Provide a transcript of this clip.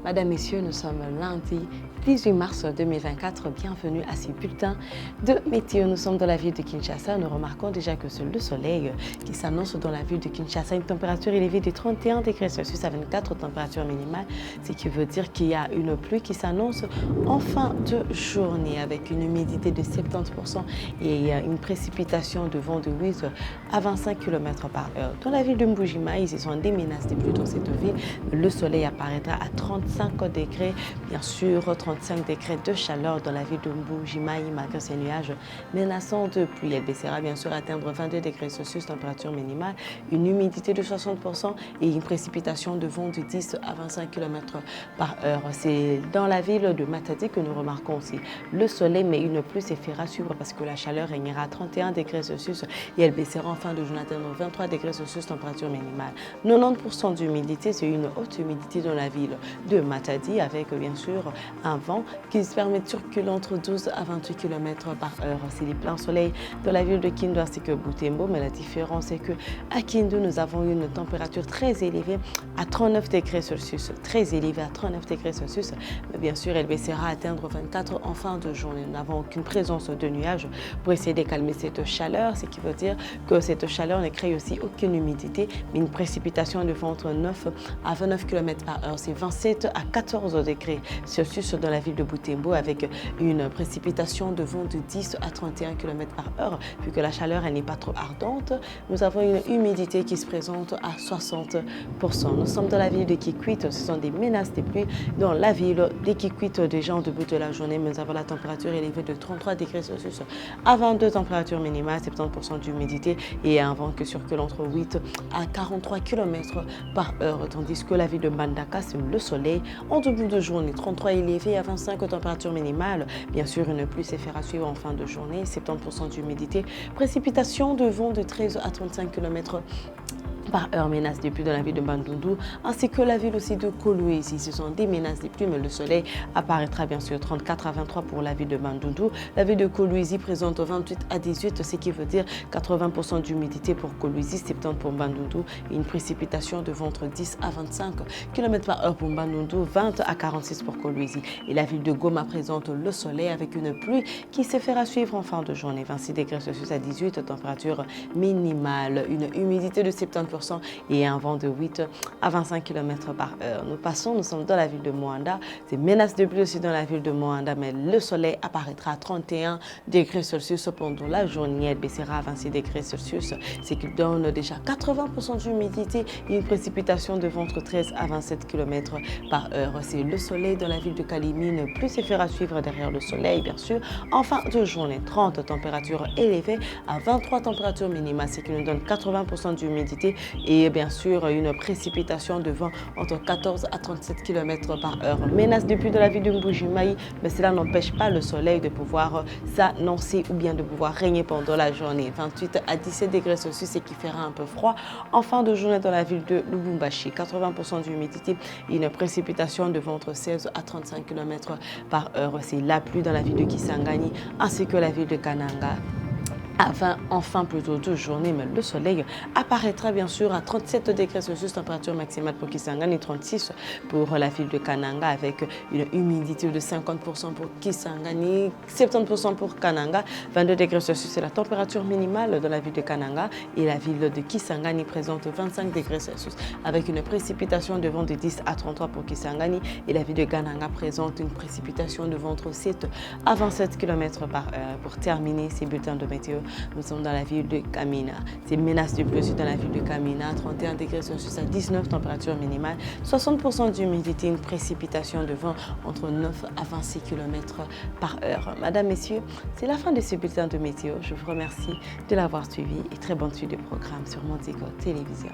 Madame, Messieurs, nous sommes lundi 18 mars 2024. Bienvenue à ces bulletins de météo. Nous sommes dans la ville de Kinshasa. Nous remarquons déjà que c'est le soleil qui s'annonce dans la ville de Kinshasa. Une température élevée de 31 degrés Celsius à 24 températures minimales, ce qui veut dire qu'il y a une pluie qui s'annonce en fin de journée avec une humidité de 70% et une précipitation de vent de 8 à 25 km/h. Dans la ville de Mbuji-Mayi, ce sont des menaces de pluie dans cette ville. Le soleil apparaîtra à 35 degrés, bien sûr 35 degrés de chaleur dans la ville de Mbuji-Mayi malgré ces nuages menaçants de pluie. Elle baissera bien sûr à atteindre 22 degrés Celsius, température minimale, une humidité de 60% et une précipitation de vent de 10 à 25 km/h. C'est dans la ville de Matadi que nous remarquons aussi le soleil, mais une pluie se fera suivre parce que la chaleur régnera à 31 degrés Celsius et elle baissera en fin de journée à atteindre 23 degrés Celsius, température minimale. 90% d'humidité, c'est une haute humidité dans la ville de Matadi avec bien sûr un vent qui se permet de circuler entre 12 à 28 km/h. C'est les pleins soleil dans la ville de Kindu ainsi que Butembo, mais la différence est que à Kindu, nous avons une température très élevée à 39 degrés Celsius, très élevée à 39 degrés Celsius, mais bien sûr elle baissera à atteindre 24 en fin de journée. Nous n'avons aucune présence de nuages pour essayer de calmer cette chaleur, ce qui veut dire que cette chaleur ne crée aussi aucune humidité, mais une précipitation de vent entre 9 à 29 km/h. C'est 27 à 14 degrés Celsius dans la ville de Butembo avec une précipitation de vent de 10 à 31 km/h. Vu que la chaleur n'est pas trop ardente, nous avons une humidité qui se présente à 60%. Nous sommes dans la ville de Kikwit, ce sont des menaces de pluie dans la ville de Kikwit déjà en début de la journée. Nous avons la température élevée de 33 degrés Celsius à 22 températures minimales, 70% d'humidité et un vent qui circule entre 8 à 43 km/h. Tandis que la ville de Mbandaka, c'est le soleil en début de journée, 33 élevé à 25 températures minimales. Bien sûr, une pluie se fera suivre en fin de journée, 70% d'humidité, précipitation de vent de 13 à 35 km/h. Menace de pluie dans la ville de Bandundu ainsi que la ville aussi de Kolwezi. Ce sont des menaces de pluie, mais le soleil apparaîtra bien sûr 34 à 23 pour la ville de Bandundu. La ville de Kolwezi présente 28 à 18, ce qui veut dire 80% d'humidité pour Kolwezi, 70 pour Bandundu et une précipitation de vent entre 10 à 25 km/h pour Bandundu, 20 à 46 pour Kolwezi. Et la ville de Goma présente le soleil avec une pluie qui se fera suivre en fin de journée, 26 degrés Celsius à 18, température minimale, une humidité de 70% et un vent de 8 à 25 km/h. Nous sommes dans la ville de Moanda. C'est menace de pluie aussi dans la ville de Moanda, mais le soleil apparaîtra à 31 degrés Celsius pendant la journée. Elle baissera à 26 degrés Celsius, ce qui donne déjà 80% d'humidité et une précipitation de vent entre 13 à 27 km/h. C'est le soleil dans la ville de Kalimi. Une pluie se fera suivre derrière le soleil, bien sûr. En fin de journée, 30 températures élevées à 23 températures minimales, ce qui nous donne 80% d'humidité et bien sûr une précipitation de vent entre 14 à 37 km/h. Menace de pluie de la ville de Mbuji-Mayi, mais cela n'empêche pas le soleil de pouvoir s'annoncer ou bien de pouvoir régner pendant la journée. 28 à 17 degrés Celsius, ce qui fera un peu froid en fin de journée dans la ville de Lubumbashi. 80% d'humidité et une précipitation de vent entre 16 à 35 km/h. C'est la pluie dans la ville de Kisangani ainsi que la ville de Kananga. Enfin plutôt de journée, mais le soleil apparaîtra bien sûr à 37 degrés Celsius, température maximale pour Kisangani, 36 pour la ville de Kananga avec une humidité de 50% pour Kisangani, 70% pour Kananga, 22 degrés Celsius c'est la température minimale dans la ville de Kananga et la ville de Kisangani présente 25 degrés Celsius avec une précipitation de vent de 10 à 33 pour Kisangani et la ville de Kananga présente une précipitation de vent entre 7 à 27 km/h. Pour terminer ces bulletins de météo, nous sommes dans la ville de Kamina. C'est menace de pluie dans la ville de Kamina, 31 degrés Celsius à 19, température minimale, 60% d'humidité, une précipitation de vent entre 9 à 26 km/h. Madame, Messieurs, c'est la fin de ce bulletin de météo. Je vous remercie de l'avoir suivi et très bonne suite de programme sur Montego Télévision.